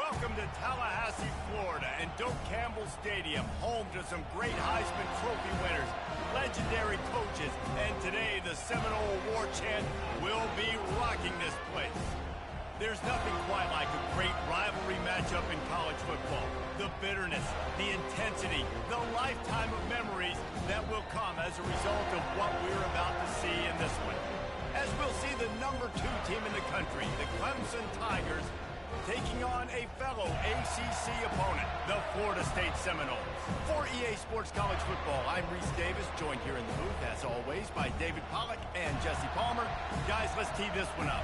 Welcome to Tallahassee, Florida, and Doak Campbell Stadium, home to some great Heisman Trophy winners, legendary coaches, and today the Seminole War Chant will be rocking this place. There's nothing quite like a great rivalry matchup in college football. The bitterness, the intensity, the lifetime of memories that will come as a result of what we're about to see in this one. As we'll see the #2 team in the country, the Clemson Tigers, taking on a fellow ACC opponent, the Florida State Seminoles. For EA Sports College Football, I'm Reese Davis, joined here in the booth, as always, by David Pollack and Jesse Palmer. Guys, let's tee this one up.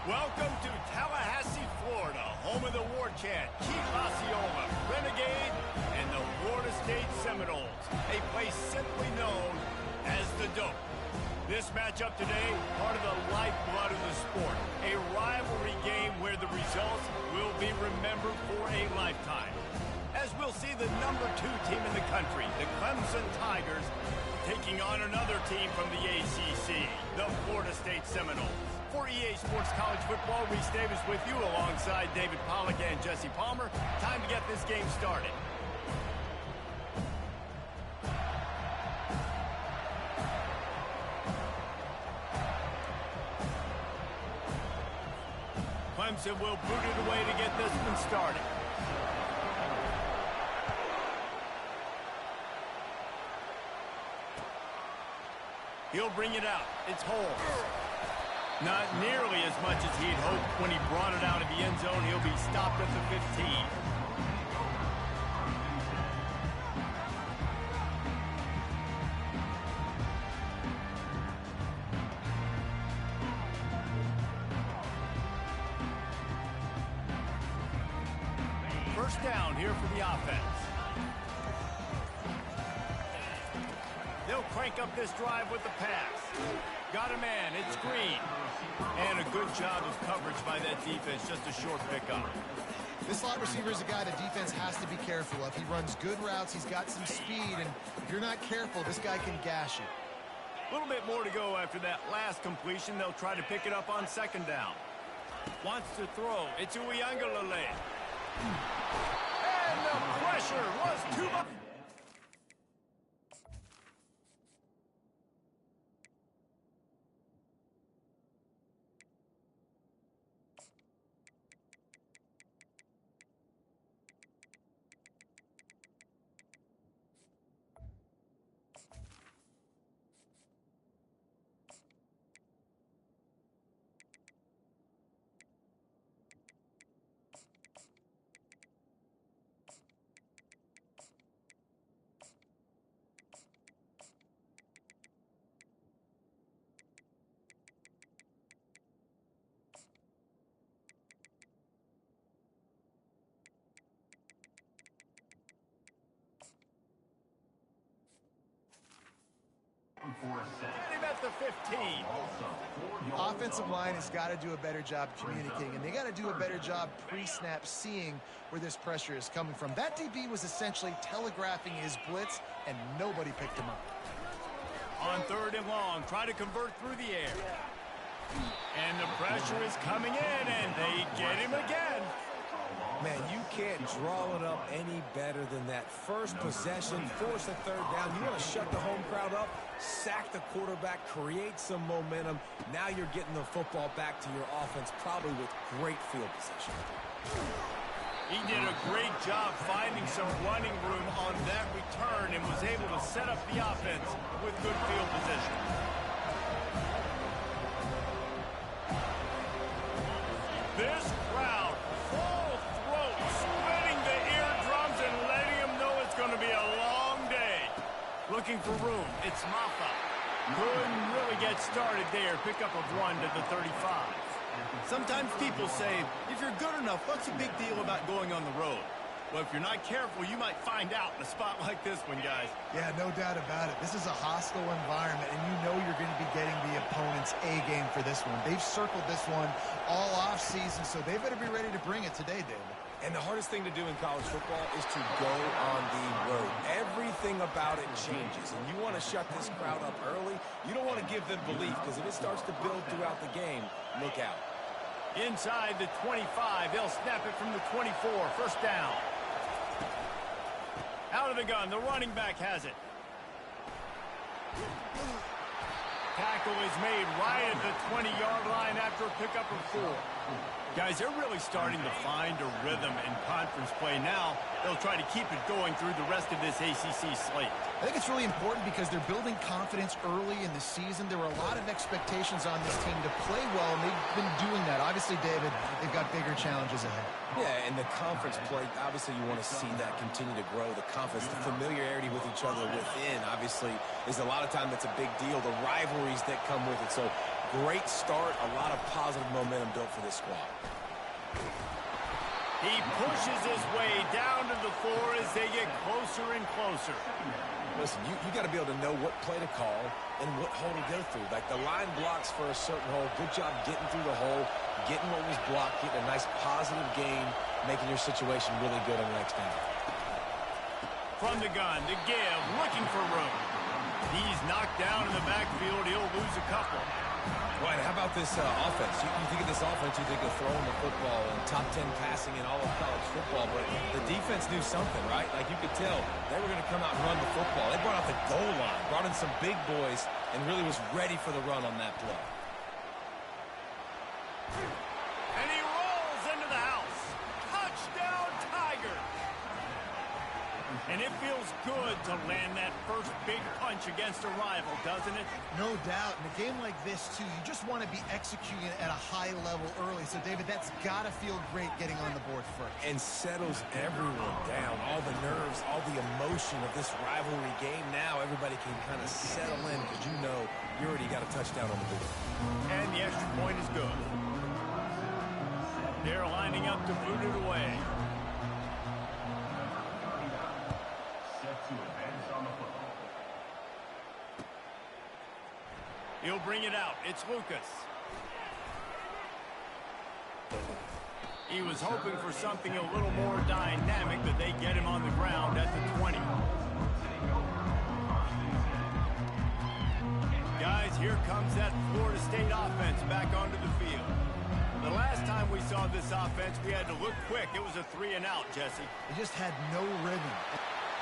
Welcome to Tallahassee, Florida, home of the War Chant, Keith Osceola, Renegade, and the Florida State Seminoles, a place simply known as the Doak. This matchup today, part of the lifeblood of the sport, a rivalry game where the results will be remembered for a lifetime. As we'll see the #2 team in the country, the Clemson Tigers, taking on another team from the ACC, the Florida State Seminoles. For EA Sports College Football, Reese Davis with you alongside David Pollack and Jesse Palmer. Time to get this game started. Clemson will boot it away to get this one started. He'll bring it out. It's Holmes. Not nearly as much as he'd hoped when he brought it out of the end zone. He'll be stopped at the 15. First down here for the offense. They'll crank up this drive with the pass. Got a man, it's Green. And a good job of coverage by that defense, just a short pickup. This slot receiver is a guy the defense has to be careful of. He runs good routes, he's got some speed, and if you're not careful, this guy can gash you. A little bit more to go after that last completion. They'll try to pick it up on second down. Wants to throw. It's Uiagalelei. And the pressure was too much. Him at the 15. The offensive line has got to do a better job communicating, and they got to do a better job pre-snap seeing where this pressure is coming from. That DB was essentially telegraphing his blitz, and nobody picked him up. On 3rd and long, try to convert through the air. And the pressure is coming in, and they get him again. Man, you can't draw it up any better than that. First possession, force a third down. You want to shut the home crowd up, sack the quarterback, create some momentum. Now you're getting the football back to your offense, probably with great field position. He did a great job finding some running room on that return and was able to set up the offense with good field position. This crowd, full throat, splitting the eardrums and letting them know it's going to be a long day. Looking for room, it's Maffa. Couldn't really get started there. Pick up a run to the 35. Sometimes people say, if you're good enough, what's the big deal about going on the road? Well, if you're not careful, you might find out in a spot like this one, guys. Yeah, no doubt about it. This is a hostile environment, and you know you're going to be getting the opponent's A game for this one. They've circled this one all off season, so they better be ready to bring it today, David. And the hardest thing to do in college football is to go on the road. Everything about it changes, and you want to shut this crowd up early. You don't want to give them belief, because if it starts to build throughout the game, look out. Inside the 25, they'll snap it from the 24. First down. Out of the gun, the running back has it. Tackle is made right at the 20-yard line after a pickup of 4. Guys, they're really starting to find a rhythm in conference play now. They'll try to keep it going through the rest of this ACC slate. I think it's really important because they're building confidence early in the season. There were a lot of expectations on this team to play well, and they've been doing that. Obviously, David, they've got bigger challenges ahead. Yeah, and the conference play, obviously you want to see that continue to grow. The confidence, the familiarity with each other within, obviously, is a lot of time that's a big deal. The rivalries that come with it. So, great start, a lot of positive momentum built for this squad. He pushes his way down to the 4 as they get closer and closer. Listen, you got to be able to know what play to call and what hole to go through. Like the line blocks for a certain hole. Good job getting through the hole, getting what was blocked, getting a nice positive gain, making your situation really good on the next down. From the gun, to give, looking for room. He's knocked down in the backfield. He'll lose a couple. Right, how about this offense? You think of this offense, you think of throwing the football and top 10 passing in all of college football, but the defense knew something, right? Like you could tell they were going to come out and run the football. They brought out the goal line, brought in some big boys, and really was ready for the run on that play. And he rolls into the house. Touchdown, Tigers! And it feels good to land that first big punch against a rival, doesn't it? No doubt. In a game like this, too, you just want to be executing at a high level early. So, David, that's got to feel great getting on the board first. And settles everyone down. All the nerves, all the emotion of this rivalry game. Now everybody can kind of settle in because you know you already got a touchdown on the board. And the extra point is good. They're lining up to boot it away. He'll bring it out. It's Lucas. He was hoping for something a little more dynamic, but they get him on the ground at the 20. Guys, here comes that Florida State offense back onto the field. The last time we saw this offense, we had to look quick. It was a 3-and-out, Jesse. They just had no rhythm.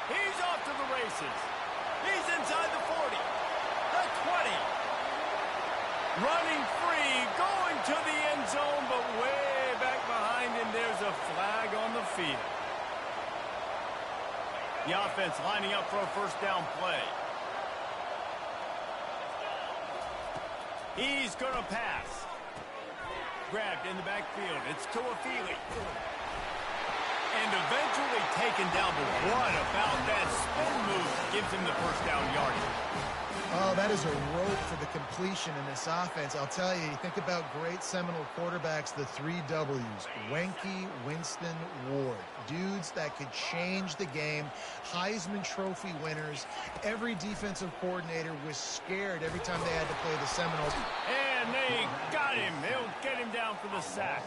He's off to the races. He's inside the 40, the 20. Running free, going to the end zone, but way back behind him, there's a flag on the field. The offense lining up for a first down play. He's going to pass. Grabbed in the backfield. It's Tuafili. And eventually taken down, but what about that spin move gives him the first down yardage? Oh, that is a rope for the completion in this offense. I'll tell you, you think about great Seminole quarterbacks, the 3 W's, Wenke, Winston, Ward. Dudes that could change the game, Heisman Trophy winners. Every defensive coordinator was scared every time they had to play the Seminoles. And they got him. They'll get him down for the sack.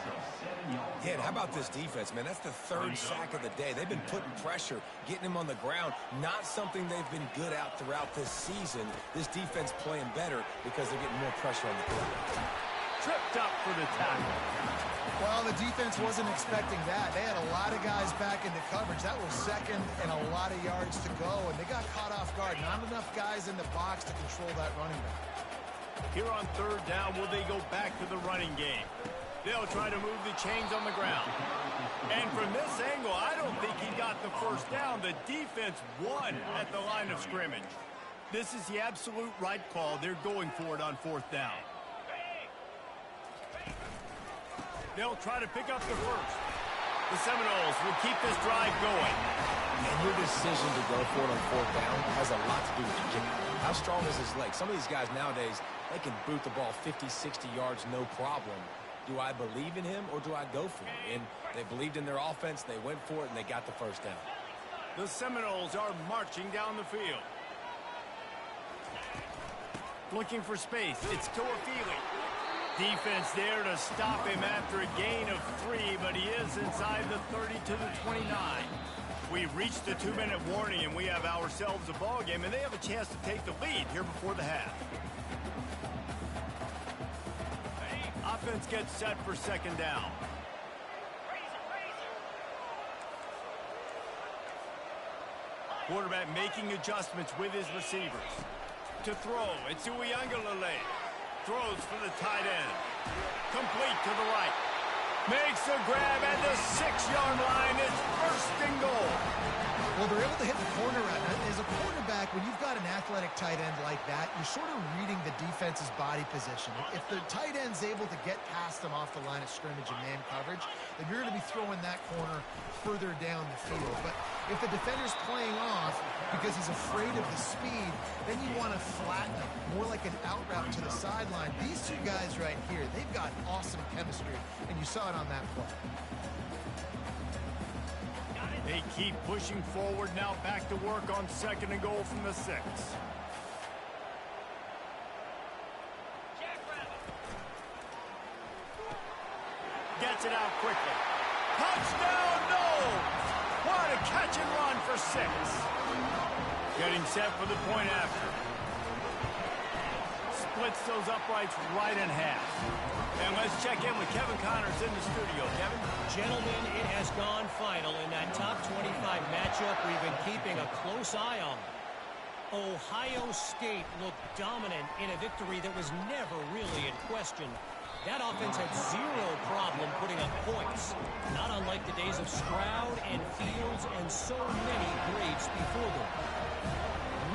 Yeah, and how about this defense, man? That's the 3rd sack of the day. They've been putting pressure, getting him on the ground. Not something they've been good at throughout this season. This defense playing better because they're getting more pressure on the quarterback. Tripped up for the tackle. Well, the defense wasn't expecting that. They had a lot of guys back into coverage. That was second and a lot of yards to go, and they got caught off guard. Not enough guys in the box to control that running back. Here on third down, will they go back to the running game? They'll try to move the chains on the ground. And from this angle, I don't think he got the first down. The defense won at the line of scrimmage. This is the absolute right call. They're going for it on fourth down. They'll try to pick up the first. The Seminoles will keep this drive going. And your decision to go for it on fourth down has a lot to do with your kicker. How strong is his leg? Some of these guys nowadays, they can boot the ball 50, 60 yards, no problem. Do I believe in him or do I go for it? And they believed in their offense, they went for it, and they got the first down. The Seminoles are marching down the field. Looking for space. It's Toafili. Defense there to stop him after a gain of 3, but he is inside the 30 to the 29. We've reached the 2-minute warning, and we have ourselves a ball game, and they have a chance to take the lead here before the half. Offense gets set for second down. Quarterback making adjustments with his receivers. To throw, it's Uiagalelei. Throws for the tight end. Complete to the right. Makes a grab at the 6-yard line. It's first and goal. Well, they're able to hit the corner route. As a quarterback, when you've got an athletic tight end like that, you're sort of reading the defense's body position. If the tight end's able to get past them off the line of scrimmage and man coverage, then you're going to be throwing that corner further down the field. But if the defender's playing off because he's afraid of the speed, then you want to flatten him, more like an out route to the sideline. These two guys right here, they've got awesome chemistry, and you saw it on that play. They keep pushing forward now, back to work on second and goal from the 6. Gets it out quickly. Touchdown, no! What a catch and run for 6. Getting set for the point after. Splits those uprights right in half. And let's check in with Kevin Connors in the studio. Kevin? Gentlemen, it has gone final in that top 25 matchup. We've been keeping a close eye on. Ohio State looked dominant in a victory that was never really in question. That offense had zero problem putting up points, not unlike the days of Stroud and Fields and so many greats before them.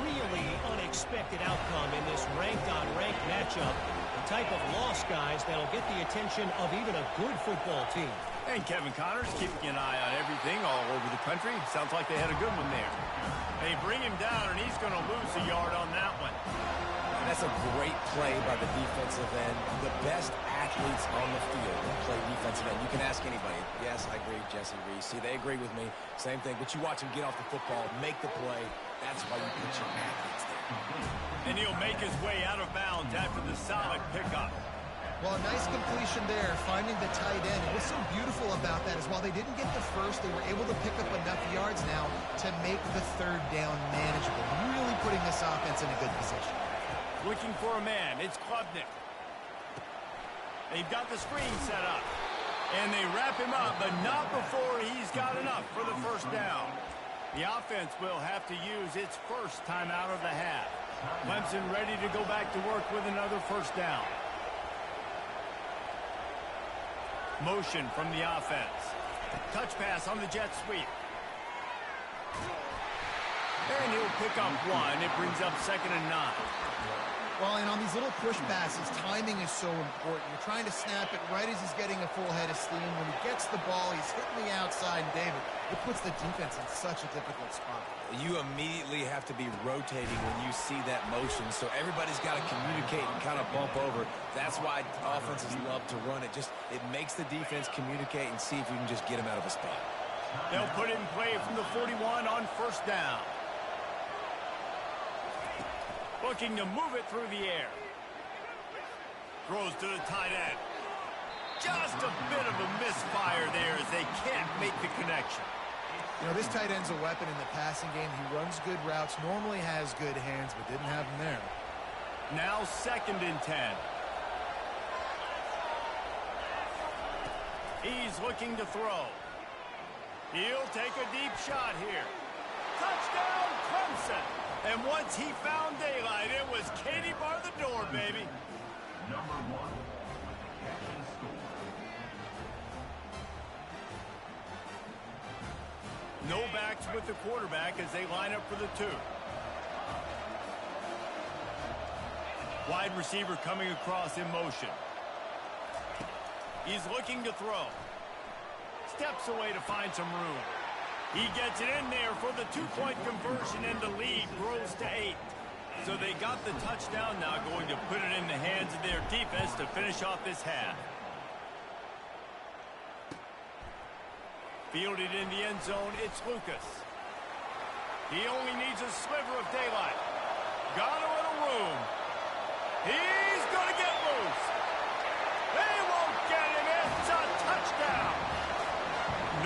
Really unexpected outcome in this ranked-on-ranked matchup. The type of loss, guys, that'll get the attention of even a good football team. And Kevin Connors keeping an eye on everything all over the country. Sounds like they had a good one there. They bring him down, and he's going to lose a yard on that one. That's a great play by the defensive end. The best athletes on the field play defensive end. You can ask anybody. Yes, I agree, Jesse Reese. See, they agree with me. Same thing. But you watch him get off the football, make the play. That's why you put your athletes there. And he'll make his way out of bounds after the solid pickup. Well, a nice completion there, finding the tight end. And what's so beautiful about that is while they didn't get the first, they were able to pick up enough yards now to make the third down manageable. Really putting this offense in a good position. Looking for a man. It's Klubnik. They've got the screen set up. And they wrap him up, but not before he's got enough for the first down. The offense will have to use its first timeout of the half. Clemson ready to go back to work with another first down. Motion from the offense. Touch pass on the jet sweep. And he'll pick up 1. It brings up 2nd and 9. Well, and on these little push passes, timing is so important. You're trying to snap it right as he's getting a full head of steam. When he gets the ball, he's hitting the outside, and David, it puts the defense in such a difficult spot. You immediately have to be rotating when you see that motion, so everybody's got to communicate and kind of bump over. That's why offenses love to run it. It makes the defense communicate and see if you can just get him out of a spot. They'll put it in play from the 41 on first down. Looking to move it through the air. Throws to the tight end. Just a bit of a misfire there as they can't make the connection. You know, this tight end's a weapon in the passing game. He runs good routes, normally has good hands, but didn't have them there. Now 2nd and 10. He's looking to throw. He'll take a deep shot here. Touchdown, Clemson. And once he found daylight, it was Katie bar the door, baby. Number 1. Catch and score. No backs with the quarterback as they line up for the 2. Wide receiver coming across in motion. He's looking to throw. Steps away to find some room. He gets it in there for the 2-point conversion, and the lead grows to 8. So they got the touchdown, now going to put it in the hands of their defense to finish off this half. Fielded in the end zone, it's Lucas. He only needs a sliver of daylight. Got a little room. He's going to get loose. They won't get him. It's a touchdown.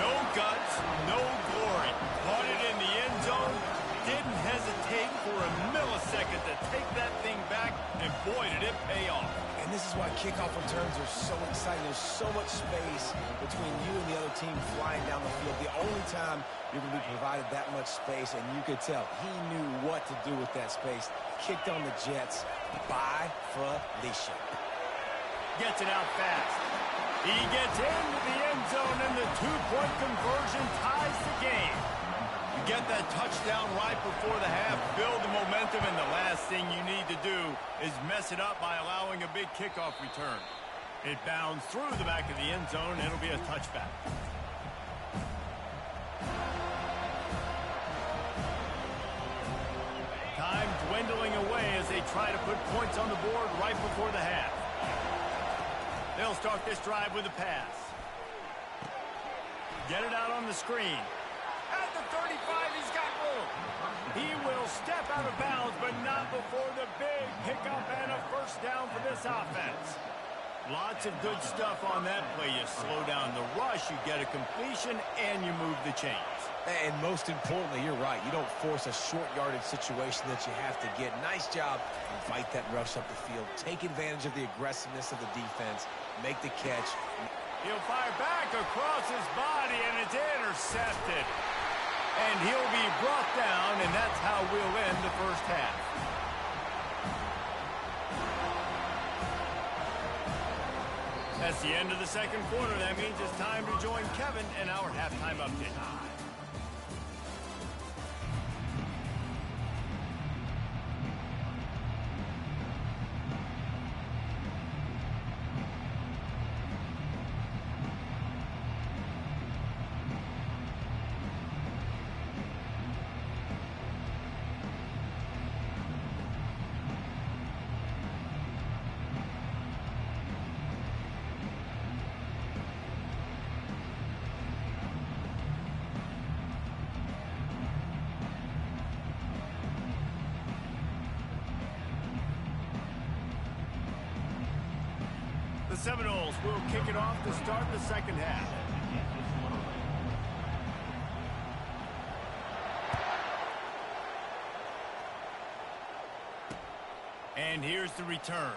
No guts, no glory. Caught it in the end zone. Didn't hesitate for a millisecond to take that thing back, and boy, did it pay off. And this is why kickoff returns are so exciting. There's so much space between you and the other team flying down the field. The only time you're going to be provided that much space, and you could tell he knew what to do with that space. Kicked on the Jets by Felicia. Gets it out fast. He gets into the end zone, and the 2-point conversion ties the game. You get that touchdown right before the half, build the momentum, and the last thing you need to do is mess it up by allowing a big kickoff return. It bounds through the back of the end zone, and it'll be a touchback. Time dwindling away as they try to put points on the board right before the half. They'll start this drive with a pass. Get it out on the screen. At the 35, he's got room. He will step out of bounds, but not before the big pickup and a first down for this offense. Lots of good stuff on that play. You slow down the rush, you get a completion, and you move the chains. And most importantly, you're right. You don't force a short yardage situation that you have to get. Nice job. Fight that rush up the field. Take advantage of the aggressiveness of the defense. Make the catch. He'll fire back across his body, and it's intercepted. And he'll be brought down, and that's how we'll end the first half. That's the end of the second quarter. That means it's time to join Kevin in our halftime update. The Seminoles will kick it off to start the second half. And here's the return.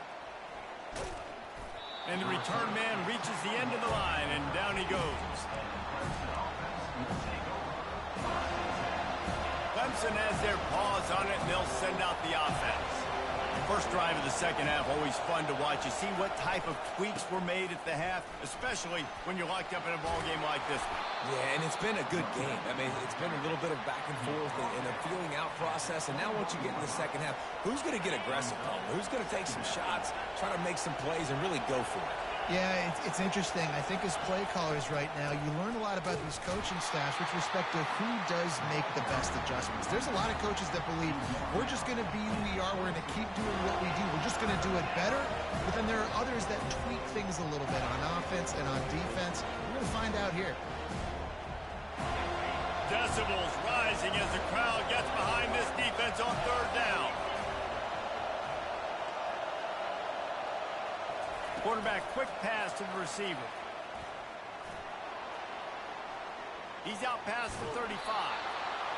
And the return man reaches the end of the line, and down he goes. Clemson has their paws on it, and they'll send out the offense. First drive of the second half, always fun to watch. You see what type of tweaks were made at the half, especially when you're locked up in a ball game like this one. Yeah, and it's been a good game. I mean, it's been a little bit of back and forth and a feeling out process. And now once you get in the second half, who's going to get aggressive? Who's going to take some shots, try to make some plays, and really go for it? Yeah, it's interesting. I think as play callers right now, you learn a lot about these coaching staffs with respect to who does make the best adjustments. There's a lot of coaches that believe we're just going to be who we are. We're going to keep doing what we do. We're just going to do it better. But then there are others that tweak things a little bit on offense and on defense. We're going to find out here. Decibels rising as the crowd gets behind this defense on third down. Quarterback, quick pass to the receiver. He's out past the 35.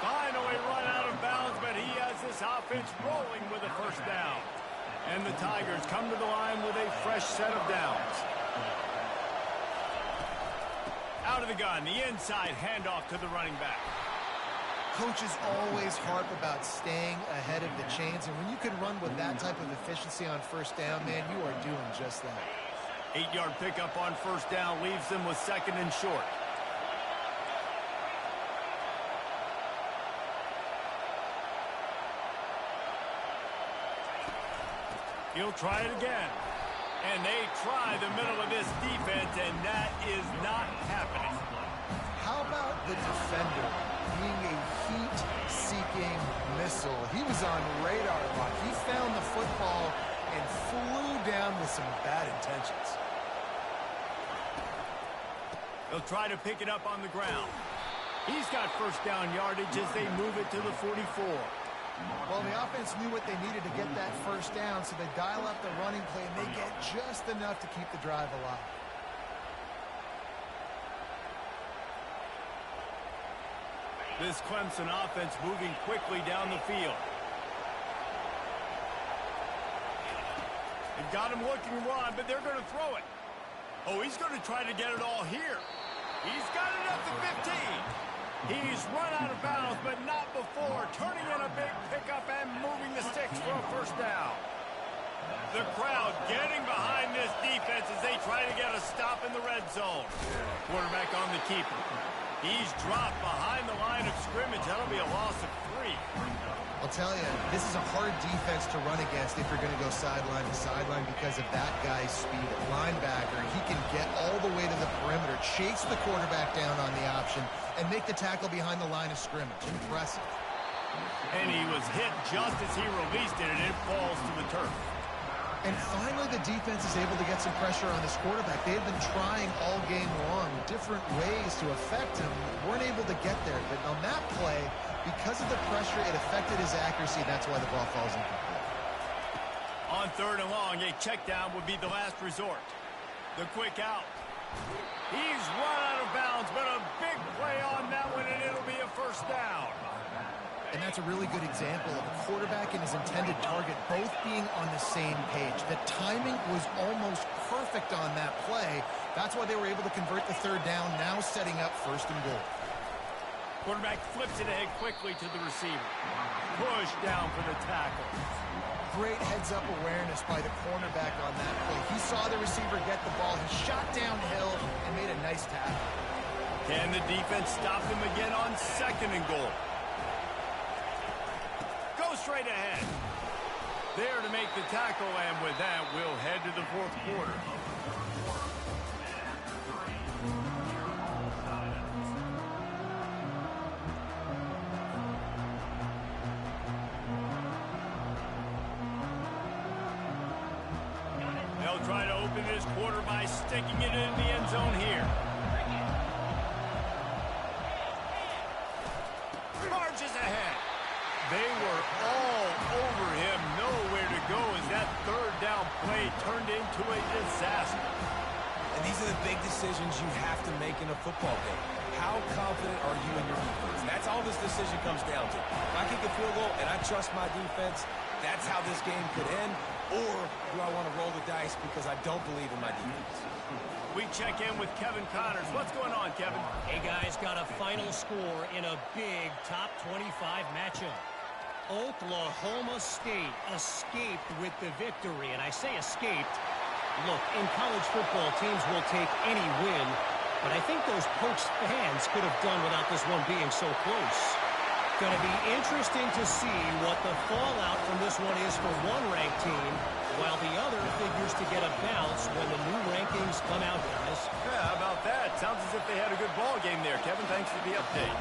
Finally run out of bounds, but he has this offense rolling with a first down. And the Tigers come to the line with a fresh set of downs. Out of the gun, the inside handoff to the running back. Coaches always harp about staying ahead of the chains, and when you can run with that type of efficiency on first down, man, you are doing just that. 8-yard pickup on first down leaves them with second and short. He'll try it again. And they try the middle of this defense, and that is not happening. How about the defender being a heat-seeking missile? He was on radar lock. He found the football and flew down with some bad intentions. They'll try to pick it up on the ground. He's got first down yardage as they move it to the 44. Well, the offense knew what they needed to get that first down, so they dial up the running play, and they get just enough to keep the drive alive. This Clemson offense moving quickly down the field. They've got him looking to run, but they're going to throw it. Oh, he's going to try to get it all here. He's got it up to 15. He's run out of bounds, but not before. Turning in a big pickup and moving the sticks for a first down. The crowd getting behind this defense as they try to get a stop in the red zone. Quarterback on the keeper. He's dropped behind the line of scrimmage. That'll be a loss of 3. I'll tell you, this is a hard defense to run against if you're going to go sideline to sideline because of that guy's speed. At linebacker, he can get all the way to the perimeter, chase the quarterback down on the option, and make the tackle behind the line of scrimmage. Impressive. And he was hit just as he released it, and it falls to the turf. And finally, the defense is able to get some pressure on this quarterback. They've been trying all game long different ways to affect him. Weren't able to get there. But on that play, because of the pressure, it affected his accuracy. That's why the ball falls incomplete. On third and long, a check down would be the last resort. The quick out. He's run out of bounds, but a big play on that one, and it'll be a first down. And that's a really good example of a quarterback and his intended target both being on the same page. The timing was almost perfect on that play. That's why they were able to convert the third down, now setting up first and goal. Quarterback flips it ahead quickly to the receiver. Push down for the tackle. Great heads-up awareness by the cornerback on that play. He saw the receiver get the ball. He shot downhill and made a nice tackle. Can the defense stop him again on second and goal? Go straight ahead. There to make the tackle, and with that, we'll head to the fourth quarter. They'll try to open this quarter by sticking it in the end zone here. Charges ahead. They were all over him, nowhere to go as that third down play turned into a disaster. And these are the big decisions you have to make in a football game. How confident are you in your defense? That's all this decision comes down to. If I kick a field goal and I trust my defense, that's how this game could end. Or do I want to roll the dice because I don't believe in my defense? We check in with Kevin Connors. What's going on, Kevin? Hey, guys, got a final score in a big top 25 matchup. Oklahoma State escaped with the victory, and I say escaped. Look, in college football, teams will take any win, but I think those Pokes fans could have done without this one being so close. Going to be interesting to see what the fallout from this one is for one ranked team, while the other figures to get a bounce when the new rankings come out, guys. Yeah, how about that? Sounds as if they had a good ball game there. Kevin, thanks for the update.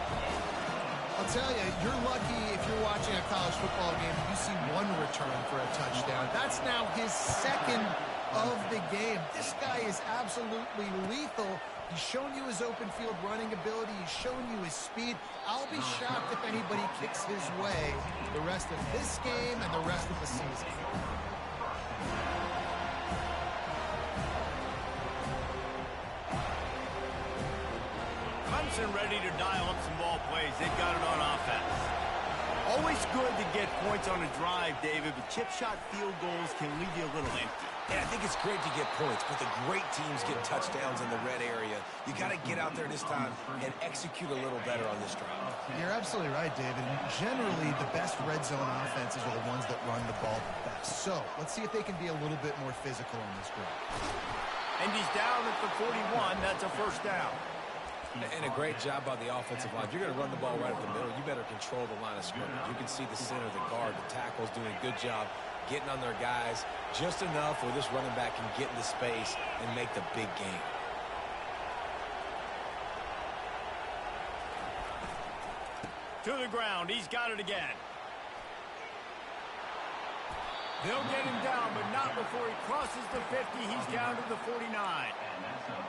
I'll tell you, you're lucky if you're watching a college football game and you see one return for a touchdown. That's now his second of the game. This guy is absolutely lethal. He's shown you his open field running ability. He's shown you his speed. I'll be shocked if anybody kicks his way the rest of this game and the rest of the season. Clemson ready to dial up some ball plays. They've got it on offense. Always It's good to get points on a drive, David, but chip shot field goals can leave you a little empty. And I think it's great to get points, but the great teams get touchdowns in the red area. You got to get out there this time and execute a little better on this drive. You're absolutely right, David. Generally, the best red zone offenses are the ones that run the ball the best. So let's see if they can be a little bit more physical on this drive. And he's down at the 41. That's a first down. And a great job by the offensive line. If you're going to run the ball right up the middle, you better control the line of scrimmage. You can see the center, the guard, the tackle's doing a good job getting on their guys just enough where this running back can get into space and make the big game. To the ground. He's got it again. They'll get him down, but not before he crosses the 50. He's down to the 49.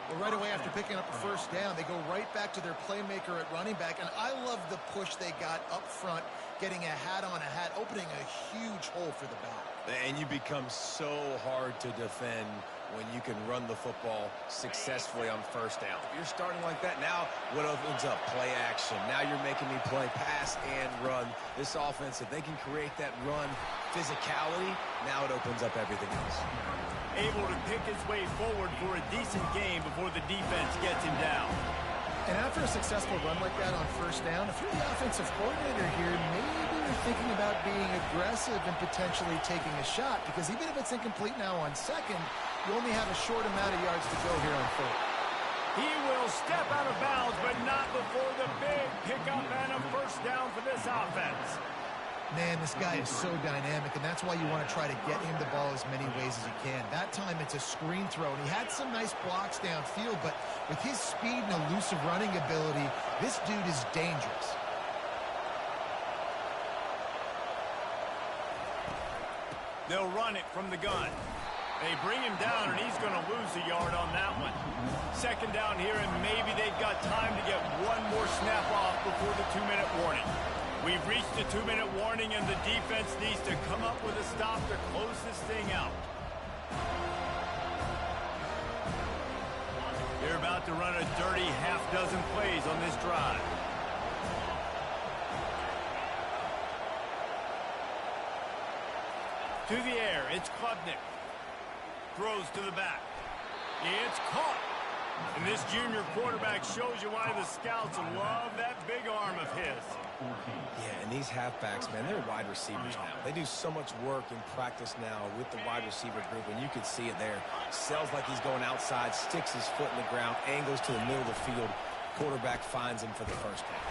Well, right away after picking up a first down, they go right back to their playmaker at running back. And I love the push they got up front, getting a hat on a hat, opening a huge hole for the back. And you become so hard to defend when you can run the football successfully on first down. If you're starting like that, now what opens up? Play action. Now you're making me play pass and run. This offense, if they can create that run physicality, now it opens up everything else. Able to pick his way forward for a decent game before the defense gets him down. And after a successful run like that on first down, if you're the offensive coordinator here, maybe you're thinking about being aggressive and potentially taking a shot, because even if it's incomplete now on second, you only have a short amount of yards to go here on third. He will step out of bounds, but not before the big pickup and a first down for this offense. Man, this guy is so dynamic, and that's why you want to try to get him the ball as many ways as you can. That time, it's a screen throw, and he had some nice blocks downfield, but with his speed and elusive running ability, this dude is dangerous. They'll run it from the gun. They bring him down, and he's going to lose a yard on that one. Second down here, and maybe they've got time to get one more snap off before the 2-minute warning. We've reached the 2-minute warning, and the defense needs to come up with a stop to close this thing out. They're about to run a dirty half-dozen plays on this drive. To the air, it's Klubnik. Throws to the back. It's caught. And this junior quarterback shows you why the scouts love that big arm of his. Yeah, and these halfbacks, man, they're wide receivers now. They do so much work in practice now with the wide receiver group, and you can see it there. Sells like he's going outside, sticks his foot in the ground, angles to the middle of the field. Quarterback finds him for the first down.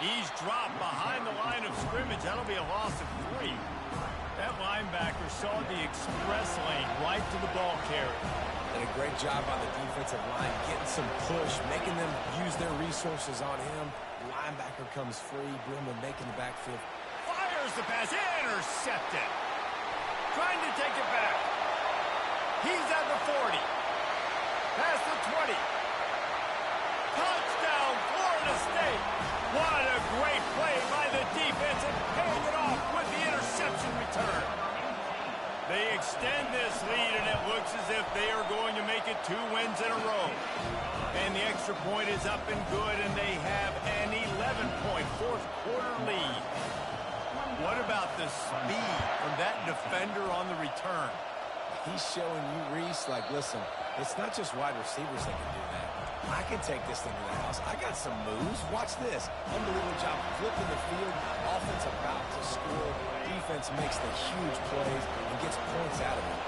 He's dropped behind the line of scrimmage. That'll be a loss of 3. That linebacker saw the express lane right to the ball carrier. And a great job on the defensive line, getting some push, making them use their resources on him. Linebacker comes free, Brumman making the backfield. Fires the pass, intercepted. Trying to take it back. He's at the 40. Past the 20. Touchdown, Florida State. What a great play by the defense, and paying it off with the interception return. They extend this lead, and it looks as if they are going to make it 2 wins in a row. And the extra point is up and good, and they have an 11-point fourth-quarter lead. What about the speed from that defender on the return? He's showing you, Reese, like, listen, it's not just wide receivers that can do that. I can take this thing to the house. I got some moves. Watch this. Unbelievable job flipping the field. Offense about to score. Defense makes the huge plays and gets points out of it.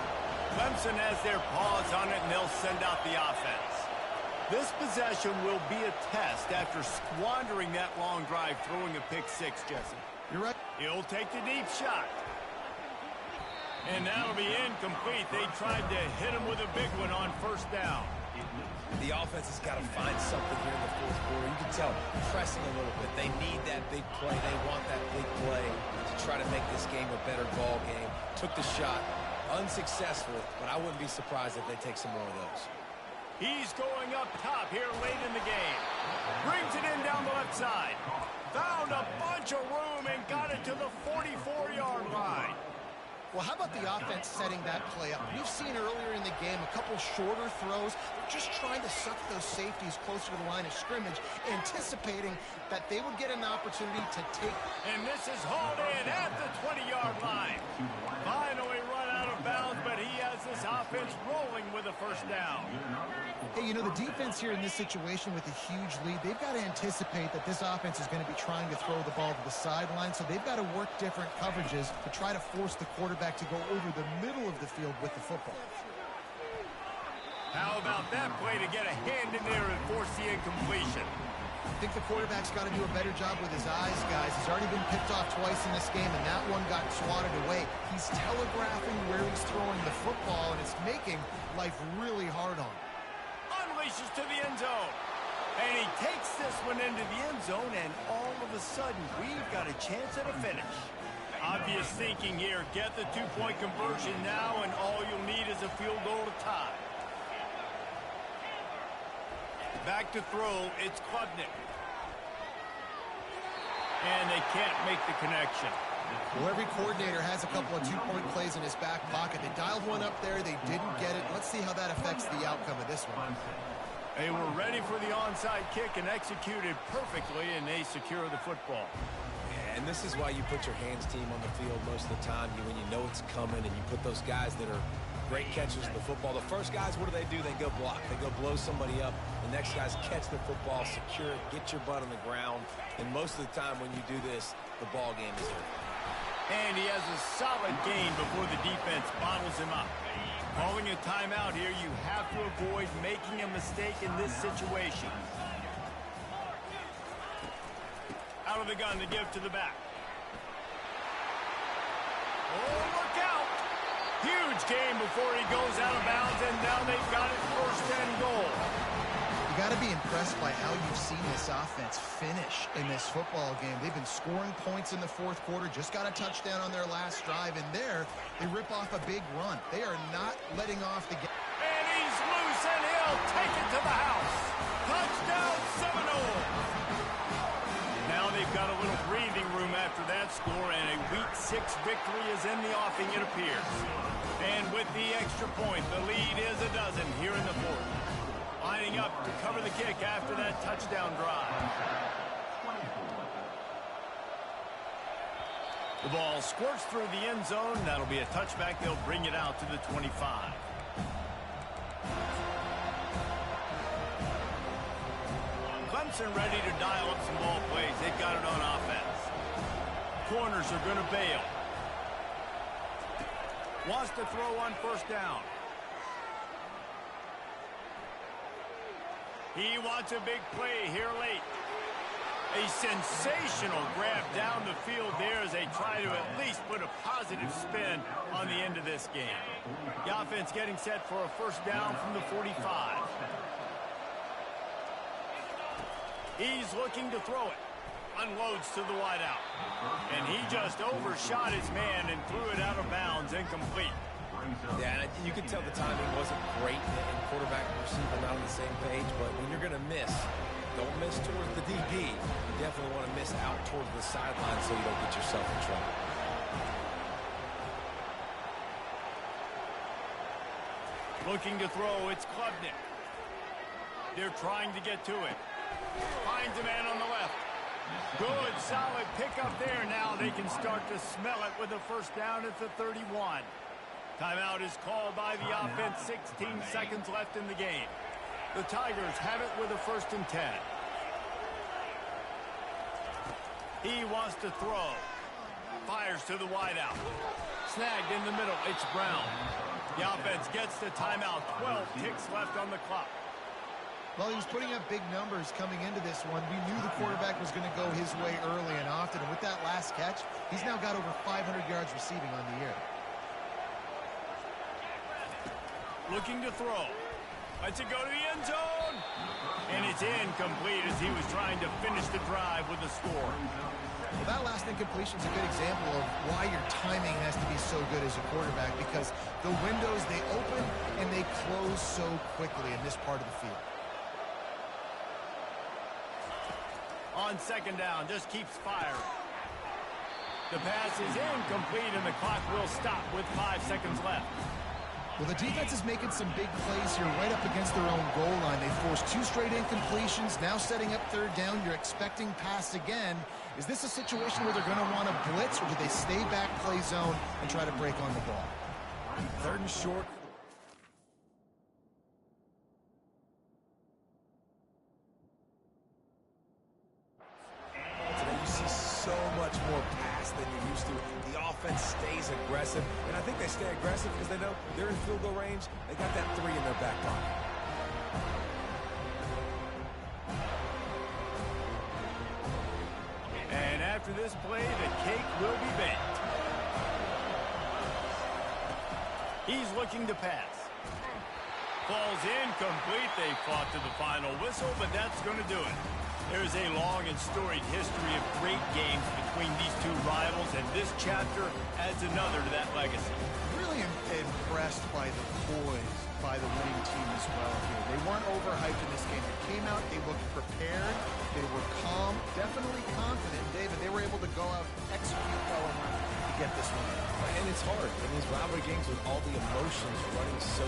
Clemson has their paws on it, and they'll send out the offense. This possession will be a test after squandering that long drive, throwing a pick 6, Jesse. You're right. He'll take the deep shot. And that'll be incomplete. They tried to hit him with a big one on first down. The offense has got to find something here in the fourth quarter. You can tell pressing a little bit. They need that big play. They want that big play to try to make this game a better ball game. Took the shot unsuccessful, but I wouldn't be surprised if they take some more of those. He's going up top here late in the game. Brings it in down the left side. Found a bunch of room and got it to the 44-yard line. Well, how about the offense setting that play up? We've seen earlier in the game a couple shorter throws. They're just trying to suck those safeties closer to the line of scrimmage, anticipating that they would get an opportunity to take. And this is hauled in at the 20-yard line. Finally run out of bounds, but he has this offense rolling with a first down. Hey, you know, the defense here in this situation with a huge lead, they've got to anticipate that this offense is going to be trying to throw the ball to the sideline, so they've got to work different coverages to try to force the quarterback to go over the middle of the field with the football. How about that play to get a hand in there and force the incompletion? I think the quarterback's got to do a better job with his eyes, guys. He's already been picked off twice in this game, and that one got swatted away. He's telegraphing where he's throwing the football, and it's making life really hard on him. Unleashes to the end zone. And he takes this one into the end zone, and all of a sudden, we've got a chance at a finish. Obvious thinking here. Get the two-point conversion now, and all you'll need is a field goal to tie. Back to throw. It's Klubnik. And they can't make the connection. Well, every coordinator has a couple of two-point plays in his back pocket. They dialed one up there. They didn't get it. Let's see how that affects the outcome of this one. They were ready for the onside kick and executed perfectly, and they secure the football. And this is why you put your hands team on the field most of the time when you know it's coming, and you put those guys that are great catchers of the football. The first guys, what do? They go block. They go blow somebody up. The next guys catch the football, secure it, get your butt on the ground. And most of the time when you do this, the ball game is over. And he has a solid gain before the defense bottles him up. Calling a timeout here, you have to avoid making a mistake in this situation. Out of the gun to give to the back. Oh, look out! Huge gain before he goes out of bounds, and now they've got it first and goal. You got to be impressed by how you've seen this offense finish in this football game. They've been scoring points in the fourth quarter, just got a touchdown on their last drive, and there they rip off a big run. They are not letting off the game. And he's loose, and he'll take it to the house. Touchdown, 7-0. Now they've got a little breathing room after that score, and a Week 6 victory is in the offing, it appears. And with the extra point, the lead is a dozen here in the fourth. Lining up to cover the kick after that touchdown drive. The ball squirts through the end zone. That'll be a touchback. They'll bring it out to the 25. Clemson ready to dial up some ball plays. They've got it on offense. Corners are going to bail. Wants to throw on first down. He wants a big play here late. A sensational grab down the field there as they try to at least put a positive spin on the end of this game. The offense getting set for a first down from the 45. He's looking to throw it. Unloads to the wideout. And he just overshot his man and threw it out of bounds, incomplete. Yeah, and you can tell the timing wasn't great, and quarterback and receiver not on the same page, but when you're going to miss, don't miss towards the DB. You definitely want to miss out towards the sideline so you don't get yourself in trouble. Looking to throw, it's Klubnik. They're trying to get to it. Finds a man on the left. Good, solid pickup there. Now they can start to smell it with a first down at the 31. Timeout is called by the offense. 16 seconds left in the game. The Tigers have it with a 1st and 10. He wants to throw. Fires to the wideout. Snagged in the middle. It's Brown. The offense gets the timeout. 12 ticks left on the clock. Well, he was putting up big numbers coming into this one. We knew the quarterback was going to go his way early and often. And with that last catch, he's now got over 500 yards receiving on the year. Looking to throw. Lets it go to the end zone. And it's incomplete as he was trying to finish the drive with a score. Well, that last incompletion is a good example of why your timing has to be so good as a quarterback, because the windows, they open and they close so quickly in this part of the field. On 2nd down, just keeps firing. The pass is incomplete, and the clock will stop with 5 seconds left. Well, the defense is making some big plays here right up against their own goal line. They forced 2 straight incompletions, now setting up third down. You're expecting pass again. Is this a situation where they're going to want to blitz, or do they stay back, play zone, and try to break on the ball? 3rd and short. Today you see so much more pass than you used to. The offense stays aggressive, and I think they stay aggressive because they know they're in field goal range. They got that 3 in their back pocket. And after this play, the cake will be baked. He's looking to pass. Falls incomplete. They fought to the final whistle, but that's going to do it. There's a long and storied history of great games between these two rivals, and this chapter adds another to that legacy. Really impressed by the poise by the winning team as well here. They weren't overhyped in this game. They came out, they looked prepared, they were calm, definitely confident. David, they were able to go out, execute well enough to get this win. And it's hard in these rivalry games with all the emotions running so